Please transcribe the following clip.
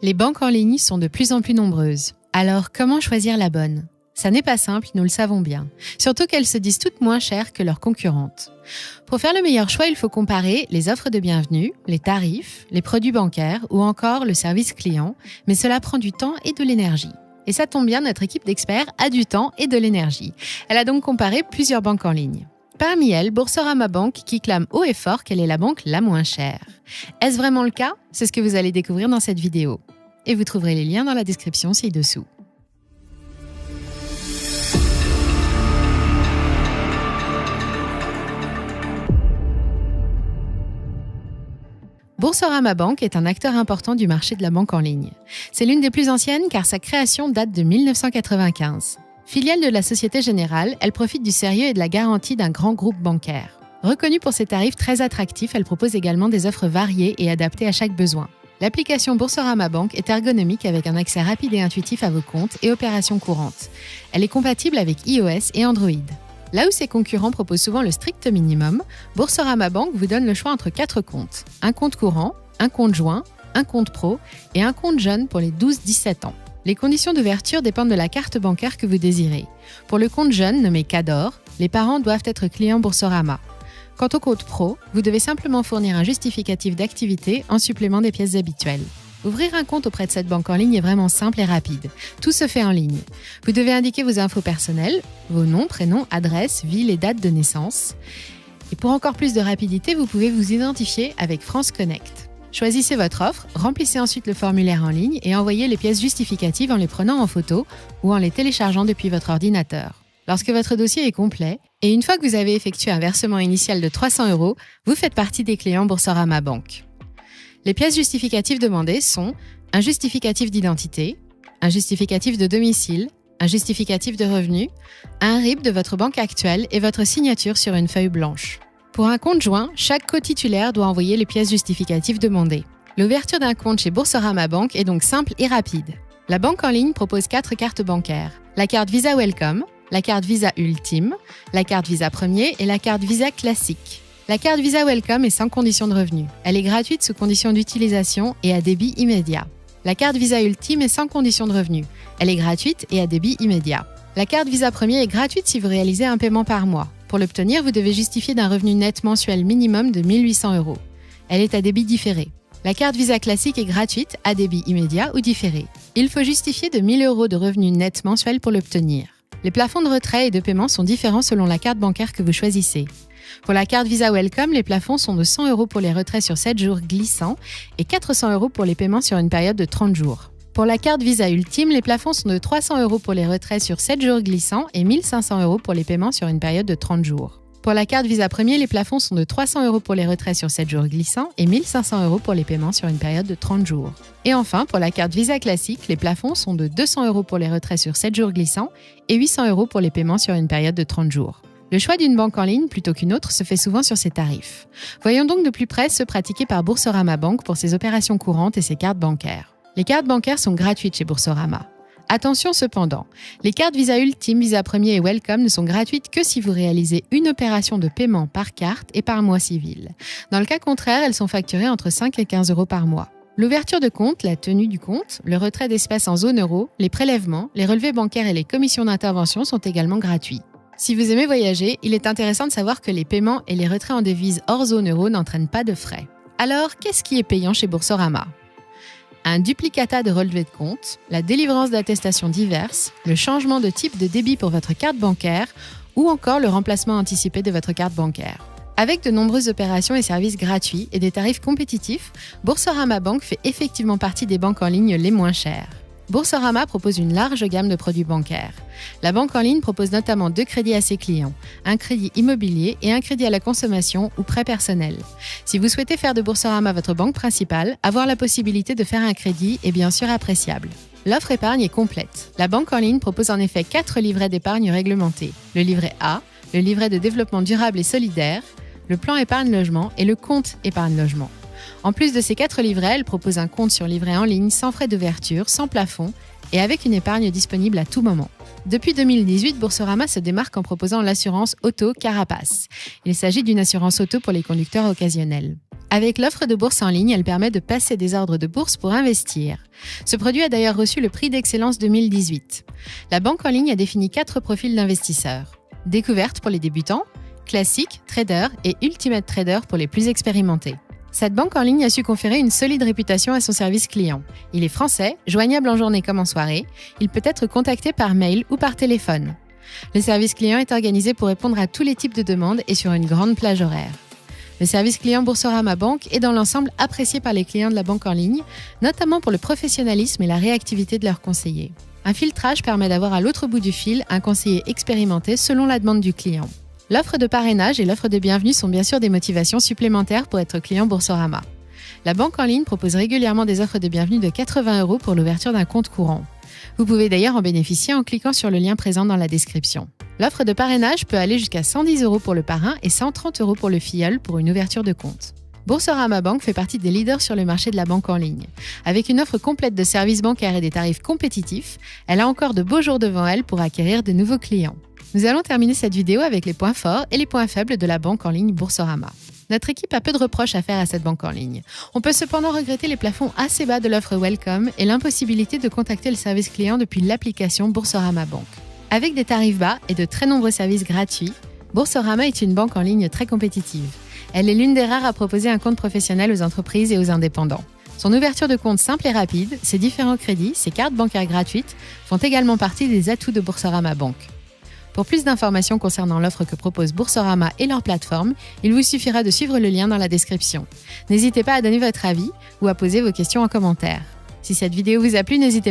Les banques en ligne sont de plus en plus nombreuses. Alors, comment choisir la bonne ? Ça n'est pas simple, nous le savons bien. Surtout qu'elles se disent toutes moins chères que leurs concurrentes. Pour faire le meilleur choix, il faut comparer les offres de bienvenue, les tarifs, les produits bancaires ou encore le service client, mais cela prend du temps et de l'énergie. Et ça tombe bien, notre équipe d'experts a du temps et de l'énergie. Elle a donc comparé plusieurs banques en ligne. Parmi elles, Boursorama Bank qui clame haut et fort qu'elle est la banque la moins chère. Est-ce vraiment le cas ? C'est ce que vous allez découvrir dans cette vidéo. Et vous trouverez les liens dans la description ci-dessous. Boursorama Bank est un acteur important du marché de la banque en ligne. C'est l'une des plus anciennes car sa création date de 1995. Filiale de la Société Générale, elle profite du sérieux et de la garantie d'un grand groupe bancaire. Reconnue pour ses tarifs très attractifs, elle propose également des offres variées et adaptées à chaque besoin. L'application Boursorama Bank est ergonomique avec un accès rapide et intuitif à vos comptes et opérations courantes. Elle est compatible avec iOS et Android. Là où ses concurrents proposent souvent le strict minimum, Boursorama Bank vous donne le choix entre 4 comptes. Un compte courant, un compte joint, un compte pro et un compte jeune pour les 12-17 ans. Les conditions d'ouverture dépendent de la carte bancaire que vous désirez. Pour le compte jeune, nommé Cador, les parents doivent être clients Boursorama. Quant au compte pro, vous devez simplement fournir un justificatif d'activité en supplément des pièces habituelles. Ouvrir un compte auprès de cette banque en ligne est vraiment simple et rapide. Tout se fait en ligne. Vous devez indiquer vos infos personnelles, vos noms, prénoms, adresses, ville et date de naissance. Et pour encore plus de rapidité, vous pouvez vous identifier avec France Connect. Choisissez votre offre, remplissez ensuite le formulaire en ligne et envoyez les pièces justificatives en les prenant en photo ou en les téléchargeant depuis votre ordinateur. Lorsque votre dossier est complet, et une fois que vous avez effectué un versement initial de 300 €, vous faites partie des clients Boursorama Bank. Les pièces justificatives demandées sont un justificatif d'identité, un justificatif de domicile, un justificatif de revenu, un RIB de votre banque actuelle et votre signature sur une feuille blanche. Pour un compte joint, chaque cotitulaire doit envoyer les pièces justificatives demandées. L'ouverture d'un compte chez Boursorama Bank est donc simple et rapide. La banque en ligne propose 4 cartes bancaires. La carte Visa Welcome, la carte Visa Ultime, la carte Visa Premier et la carte Visa Classique. La carte Visa Welcome est sans condition de revenu. Elle est gratuite sous condition d'utilisation et à débit immédiat. La carte Visa Ultime est sans condition de revenu. Elle est gratuite et à débit immédiat. La carte Visa Premier est gratuite si vous réalisez un paiement par mois. Pour l'obtenir, vous devez justifier d'un revenu net mensuel minimum de 1 800 €. Elle est à débit différé. La carte Visa Classique est gratuite, à débit immédiat ou différé. Il faut justifier de 1 000 € de revenu net mensuel pour l'obtenir. Les plafonds de retrait et de paiement sont différents selon la carte bancaire que vous choisissez. Pour la carte Visa Welcome, les plafonds sont de 100 € pour les retraits sur 7 jours glissants et 400 € pour les paiements sur une période de 30 jours. Pour la carte Visa Ultime, les plafonds sont de 300 € pour les retraits sur 7 jours glissants et 1 500 € pour les paiements sur une période de 30 jours. Pour la carte Visa Premier, les plafonds sont de 300 € pour les retraits sur 7 jours glissants et 1 500 € pour les paiements sur une période de 30 jours. Et enfin, pour la carte Visa Classique, les plafonds sont de 200 € pour les retraits sur 7 jours glissants et 800 € pour les paiements sur une période de 30 jours. Le choix d'une banque en ligne plutôt qu'une autre se fait souvent sur ses tarifs. Voyons donc de plus près ceux pratiqués par Boursorama Bank pour ses opérations courantes et ses cartes bancaires. Les cartes bancaires sont gratuites chez Boursorama. Attention cependant, les cartes Visa Ultime, Visa Premier et Welcome ne sont gratuites que si vous réalisez une opération de paiement par carte et par mois civil. Dans le cas contraire, elles sont facturées entre 5 et 15 € par mois. L'ouverture de compte, la tenue du compte, le retrait d'espèces en zone euro, les prélèvements, les relevés bancaires et les commissions d'intervention sont également gratuits. Si vous aimez voyager, il est intéressant de savoir que les paiements et les retraits en devises hors zone euro n'entraînent pas de frais. Alors, qu'est-ce qui est payant chez Boursorama ? Un duplicata de relevé de compte, la délivrance d'attestations diverses, le changement de type de débit pour votre carte bancaire ou encore le remplacement anticipé de votre carte bancaire. Avec de nombreuses opérations et services gratuits et des tarifs compétitifs, Boursorama Bank fait effectivement partie des banques en ligne les moins chères. Boursorama propose une large gamme de produits bancaires. La banque en ligne propose notamment 2 crédits à ses clients, un crédit immobilier et un crédit à la consommation ou prêt personnel. Si vous souhaitez faire de Boursorama votre banque principale, avoir la possibilité de faire un crédit est bien sûr appréciable. L'offre épargne est complète. La banque en ligne propose en effet 4 livrets d'épargne réglementés. Le livret A, le livret de développement durable et solidaire, le plan épargne logement et le compte épargne logement. En plus de ces 4 livrets, elle propose un compte sur livret en ligne sans frais d'ouverture, sans plafond et avec une épargne disponible à tout moment. Depuis 2018, Boursorama se démarque en proposant l'assurance auto Carapace. Il s'agit d'une assurance auto pour les conducteurs occasionnels. Avec l'offre de bourse en ligne, elle permet de passer des ordres de bourse pour investir. Ce produit a d'ailleurs reçu le prix d'excellence 2018. La banque en ligne a défini 4 profils d'investisseurs. Découverte pour les débutants, classique, trader et ultimate trader pour les plus expérimentés. Cette banque en ligne a su conférer une solide réputation à son service client. Il est français, joignable en journée comme en soirée. Il peut être contacté par mail ou par téléphone. Le service client est organisé pour répondre à tous les types de demandes et sur une grande plage horaire. Le service client Boursorama Banque est dans l'ensemble apprécié par les clients de la banque en ligne, notamment pour le professionnalisme et la réactivité de leurs conseillers. Un filtrage permet d'avoir à l'autre bout du fil un conseiller expérimenté selon la demande du client. L'offre de parrainage et l'offre de bienvenue sont bien sûr des motivations supplémentaires pour être client Boursorama. La banque en ligne propose régulièrement des offres de bienvenue de 80 € pour l'ouverture d'un compte courant. Vous pouvez d'ailleurs en bénéficier en cliquant sur le lien présent dans la description. L'offre de parrainage peut aller jusqu'à 110 € pour le parrain et 130 € pour le filleul pour une ouverture de compte. Boursorama Banque fait partie des leaders sur le marché de la banque en ligne. Avec une offre complète de services bancaires et des tarifs compétitifs, elle a encore de beaux jours devant elle pour acquérir de nouveaux clients. Nous allons terminer cette vidéo avec les points forts et les points faibles de la banque en ligne Boursorama. Notre équipe a peu de reproches à faire à cette banque en ligne. On peut cependant regretter les plafonds assez bas de l'offre Welcome et l'impossibilité de contacter le service client depuis l'application Boursorama Banque. Avec des tarifs bas et de très nombreux services gratuits, Boursorama est une banque en ligne très compétitive. Elle est l'une des rares à proposer un compte professionnel aux entreprises et aux indépendants. Son ouverture de compte simple et rapide, ses différents crédits, ses cartes bancaires gratuites font également partie des atouts de Boursorama Banque. Pour plus d'informations concernant l'offre que propose Boursorama et leur plateforme, il vous suffira de suivre le lien dans la description. N'hésitez pas à donner votre avis ou à poser vos questions en commentaire. Si cette vidéo vous a plu, n'hésitez pas